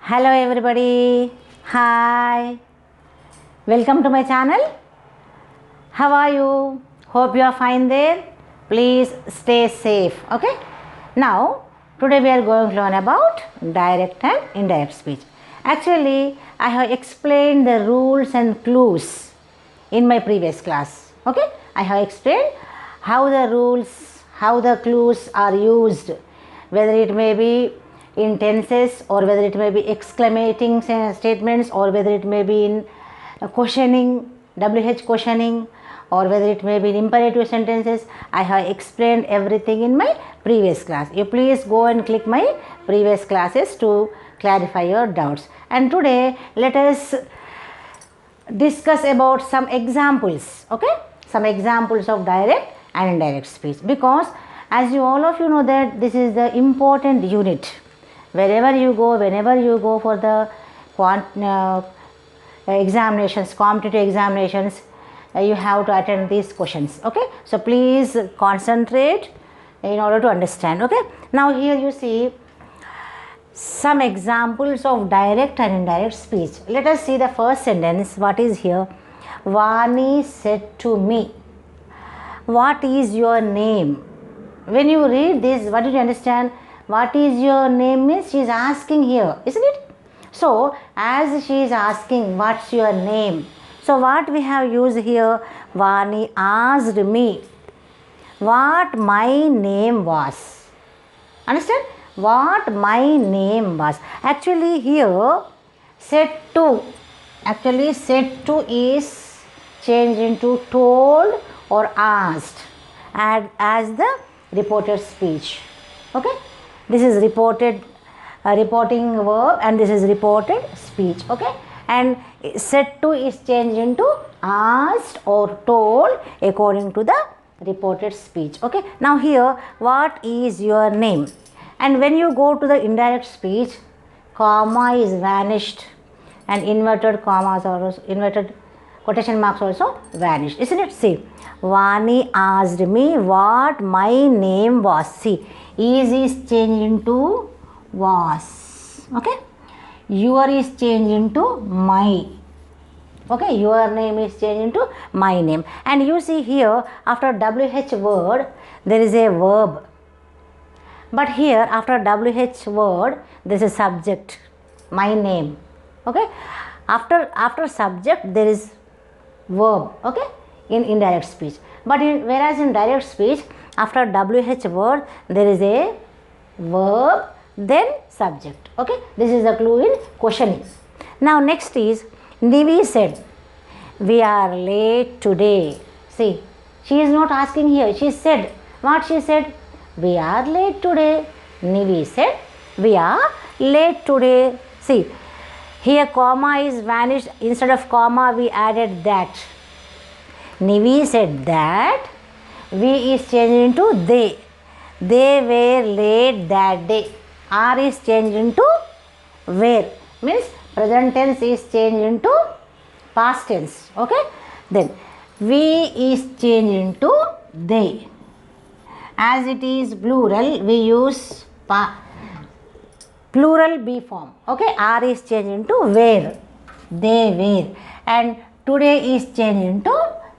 Hello everybody, hi, welcome to my channel. How are you? Hope you are fine there. Please stay safe. Okay, now today we are going to learn about direct and indirect speech. Actually, I have explained the rules and clues in my previous class. Okay, I have explained how the rules, how the clues are used, whether it may be in tenses or whether it may be exclamating statements or whether it may be in questioning, WH questioning, or whether it may be in imperative sentences. I have explained everything in my previous class. You please go and click my previous classes to clarify your doubts. And today let us discuss about some examples, okay? Some examples of direct and indirect speech, because as you all of you know that this is the important unit. Wherever you go, whenever you go for the examinations, competitive examinations, you have to attend these questions, okay? So please concentrate in order to understand, okay? Now here you see some examples of direct and indirect speech. Let us see the first sentence. What is here? Vani said to me, what is your name? When you read this, what did you understand? What is your name means she is asking here, isn't it? So as she is asking what's your name, so what we have used here, Vani asked me what my name was. Understand? What my name was. Actually here said to, actually said to is changed into told or asked as the reported speech, okay? This is reported reporting verb and this is reported speech, okay? And said to is changed into asked or told according to the reported speech, okay? Now here, what is your name? And when you go to the indirect speech, comma is vanished and inverted commas or inverted quotation marks also vanished, isn't it? See, Vani asked me what my name was. See, is changed into was, okay? Your is changed into my, okay? Your name is changed into my name. And you see here after WH word there is a verb, but here after WH word there is a subject, my name, okay? After subject there is verb, okay, in indirect speech. But whereas in direct speech after WH word there is a verb then subject, okay? This is the clue in questioning. Now next is Nivi said, we are late today. See, she is not asking here, she said. What she said? We are late today. Nivi said, we are late today. See, here comma is vanished. Instead of comma we added that. Nivi said that. We is changed into they. They were late that day. R is changed into were. Means present tense is changed into past tense. Okay. Then we is changed into they. As it is plural, we use plural be form. Okay. R is changed into were. They were. And today is changed into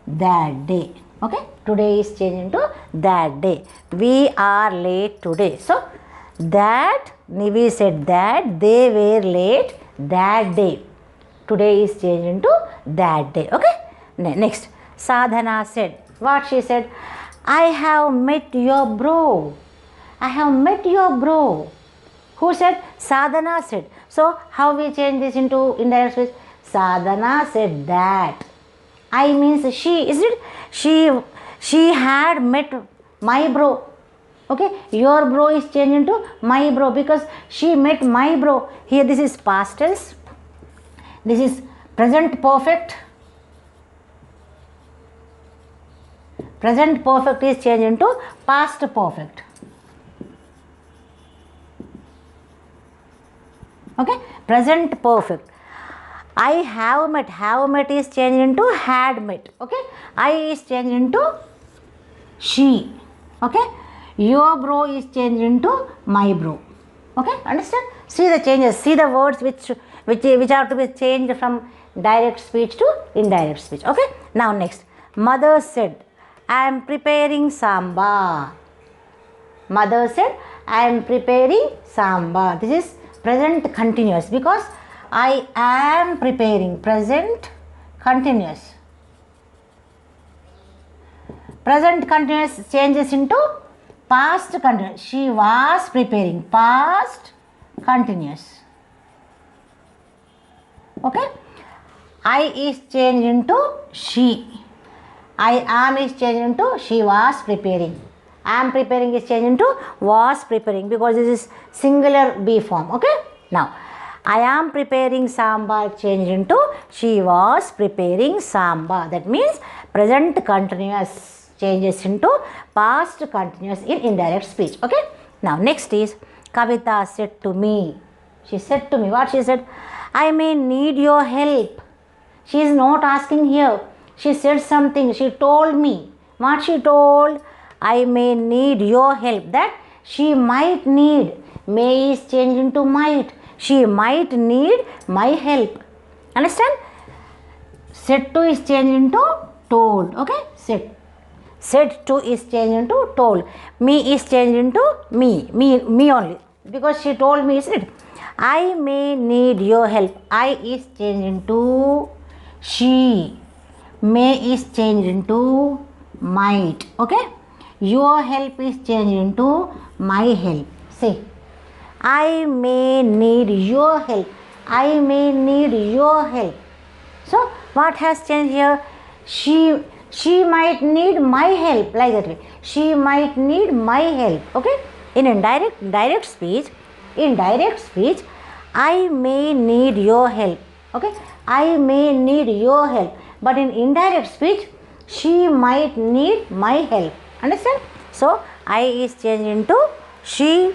that day. Okay. Today is changed into that day. We are late today. So that Nivi said that they were late that day. Today is changed into that day. Okay. Next, Sadhana said, what she said? I have met your bro. I have met your bro. Who said? Sadhana said. So how we change this into indirect speech? Sadhana said that. I means she, is it? She had met my bro. Okay, your bro is changed into my bro because she met my bro. Here this is past tense. This is present perfect. Present perfect is changed into past perfect. Okay, present perfect. I have met is changed into had met. Okay, I is changed into she. Okay, your bro is changed into my bro. Okay, understand? See the changes, see the words which have to be changed from direct speech to indirect speech. Okay, now next, mother said, I am preparing sambar. Mother said, I am preparing sambar. This is present continuous because I am preparing, present continuous. Present continuous changes into past continuous. She was preparing, past continuous. Okay, I is changed into she. I am is changed into she was preparing. Am preparing is changed into was preparing because this is singular be form. Okay, now I am preparing sambar changed into she was preparing sambar. That means present continuous changes into past continuous in indirect speech. Okay, now next is Kavita said to me. She said to me, what she said? I may need your help. She is not asking here. She said something. She told me. What she told? I may need your help. That she might need. May is changed into might. She might need my help. Understand? Said to is changed into told. Okay? Said to is changed into told. Me is changed into me. Me only. Because she told me, isn't it? I may need your help. I is changed into she. May is changed into might. Okay? Your help is changed into my help. See. I may need your help. I may need your help. So, what has changed here? She might need my help, like that way. She might need my help. Okay? In direct speech, I may need your help. Okay? I may need your help. But in indirect speech, she might need my help. Understand? So, I is changed into she,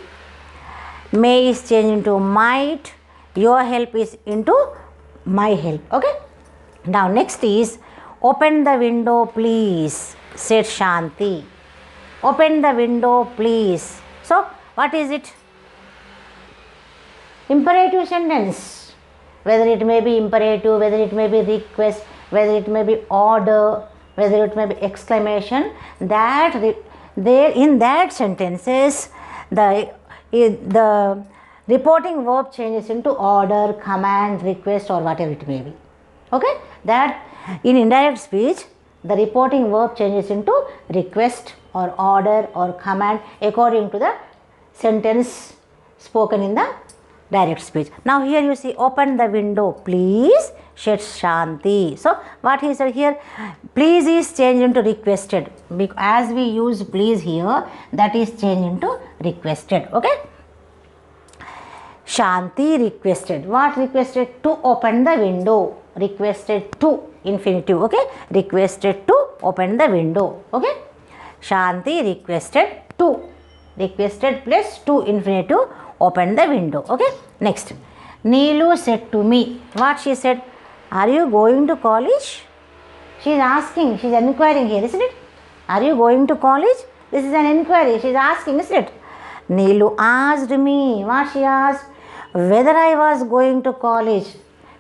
may is changed into might, your help is into my help. Okay? Now, next is open the window please, said Shanti. Open the window please. So, what is it? Imperative sentence. Whether it may be imperative, whether it may be request, whether it may be order, whether it may be exclamation, that there in that sentences the reporting verb changes into order, command, request or whatever it may be. Okay? That in indirect speech the reporting verb changes into request or order or command according to the sentence spoken in the direct speech. Now here you see open the window please, said Shanti. So what he said here, please is changed into requested. As we use please here, that is changed into requested. Okay? Shanti requested. What requested? To open the window. Requested to, infinitive. Okay? Requested to open the window. Okay? Shanti requested to. Requested plus to, infinitive, open the window. Okay? Next. Neelu said to me. What she said? Are you going to college? She is asking. She is inquiring here, isn't it? Are you going to college? This is an inquiry. She is asking, isn't it? Neelu asked me. What she asked? Whether I was going to college.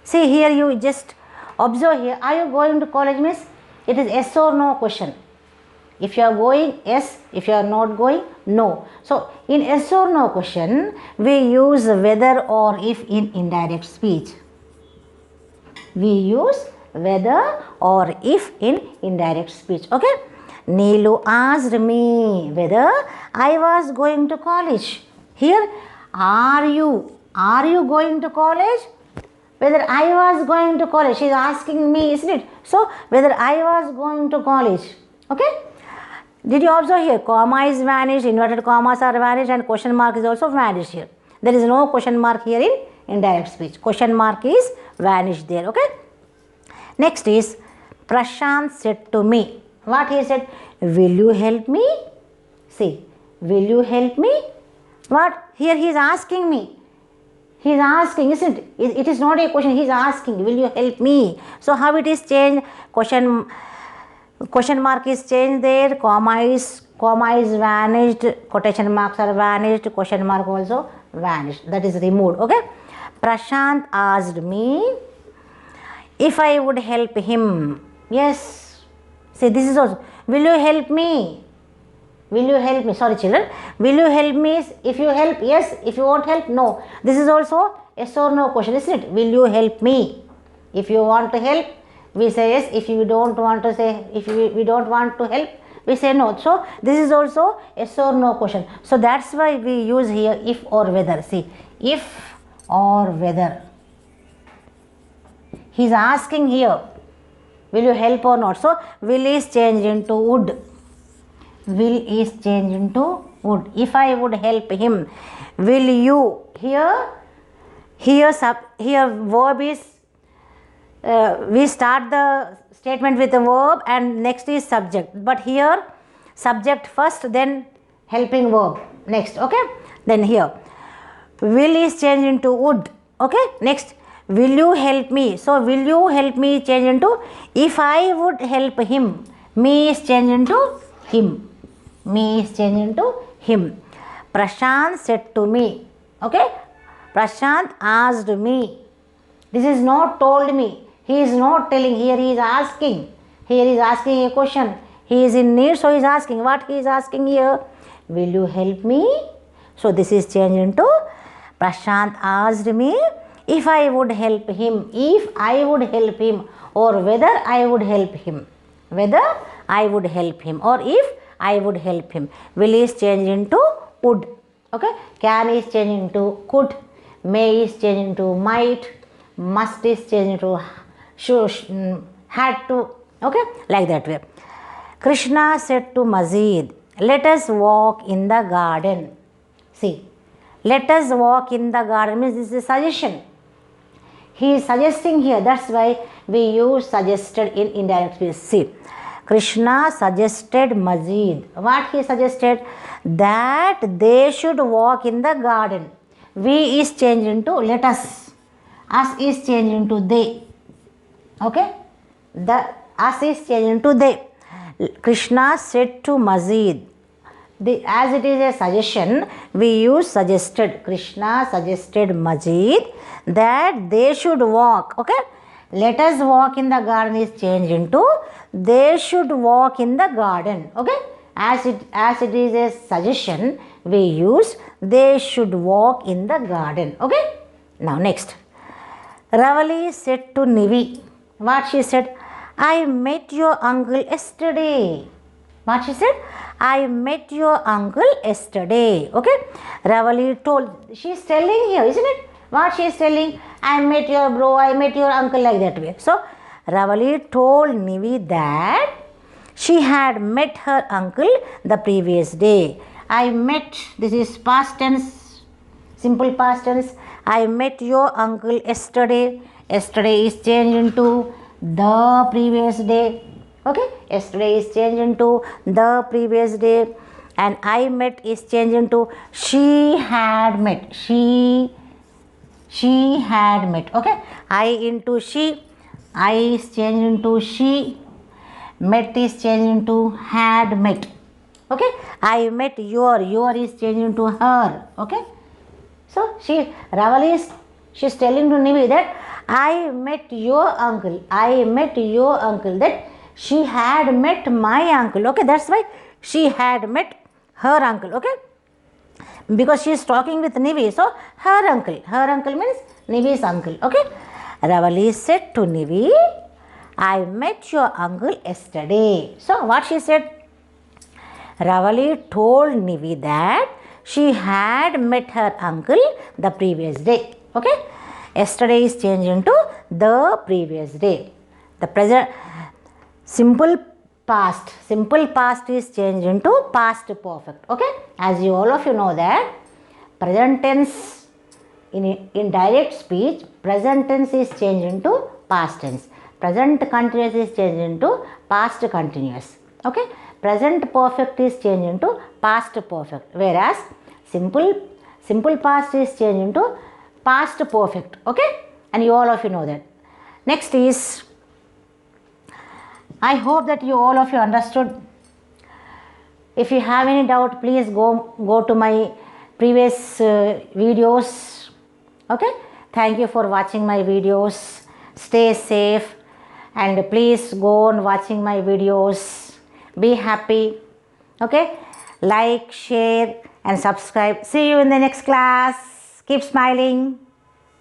See here, you just observe here. Are you going to college means it is yes or no question. If you are going, yes. If you are not going, no. So in yes or no question, we use whether or if in indirect speech. We use whether or if in indirect speech. Okay? Neelu asked me whether I was going to college. Here, are you going to college? Whether I was going to college. She is asking me, isn't it? So, whether I was going to college. Okay? Did you observe here? Comma is vanished, inverted commas are vanished and question mark is also vanished here. There is no question mark here in indirect speech. Question mark is vanished there. Okay? Next is Prashant said to me. What he said? Will you help me? See, will you help me? What? Here he is asking me. He is asking, isn't it? It is not a question. He is asking, will you help me? So how it is changed? Question mark is changed there. Comma is vanished. Quotation marks are vanished. Question mark also vanished, that is removed. Okay. Prashant asked me if I would help him. Yes. See, this is also, will you help me? Will you help me? Sorry children. Will you help me? If you help, yes. If you won't help, no. This is also yes or no question, isn't it? Will you help me? If you want to help, we say yes. If you don't want to say, if we don't want to help, we say no. So this is also yes or no question. So that's why we use here if or whether. See, if or whether. He's asking here, will you help or not? So will is changed into would. Will is changed into would. If I would help him, will you? Here verb is, we start the statement with a verb and next is subject. But here subject first, then helping verb next. Okay. Then here will is changed into would. Okay. Next, will you help me? So will you help me change into if I would help him. Me is changed into him. Me is changed into him. Prashant said to me. Okay. Prashant asked me. This is not told me. He is not telling. Here he is asking. Here he is asking a question. He is in need, so he is asking. What he is asking here? Will you help me? So this is changed into Prashant asked me if I would help him. If I would help him, or whether I would help him. Whether I would help him, or if I would help him. Will is changed into would. Okay. Can is changed into could. May is changed into might. Must is changed into should, had to. Okay. Like that way. Krishna said to Mazid, let us walk in the garden. See, let us walk in the garden means this is a suggestion. He is suggesting here. That's why we use suggested in indirect speech. See, Krishna suggested Mazid. What he suggested? That they should walk in the garden. We is changed into let us. Us is changed into they. Okay. The us is changed into they. Krishna said to Mazid. As it is a suggestion, we use suggested. Krishna suggested Mazid that they should walk. Okay. Let us walk in the garden is changed into they should walk in the garden. Okay. As it is a suggestion, we use they should walk in the garden. Okay. Now next. Ravali said to Nivi. What she said? I met your uncle yesterday. What she said? I met your uncle yesterday. Okay. Ravali told. She is telling here, isn't it? What she is telling? I met your bro, I met your uncle, like that way. So Ravali told Nivi that she had met her uncle the previous day. I met, this is past tense, simple past tense. I met your uncle yesterday. Yesterday is changed into the previous day. Okay. Yesterday is changed into the previous day. And I met is changed into she had met. She had met. Okay. I into she. I is changed into she. Met is changed into had met. Okay. I met your. Your is changed into her. Okay. So Ravali is, she is telling to Nivi that I met your uncle. I met your uncle. That she had met my uncle. Okay. That's why she had met her uncle. Okay. Because she is talking with Nivi. So her uncle. Her uncle means Nivi's uncle. Okay. Ravali said to Nivi, I met your uncle yesterday. So what she said? Ravali told Nivi that she had met her uncle the previous day. Okay. Yesterday is changed into the previous day. The present simple past. Simple past is changed into past perfect. Okay. As you all of you know that present tense in direct speech, present tense is changed into past tense. Present continuous is changed into past continuous. Okay. Present perfect is changed into past perfect. Whereas simple past is changed into past perfect. Okay. And you all of you know that. Next is, I hope that you all of you understood. If you have any doubt, please go to my previous videos. Okay, thank you for watching my videos. Stay safe and please go on watching my videos. Be happy. Okay, like, share and subscribe. See you in the next class. Keep smiling.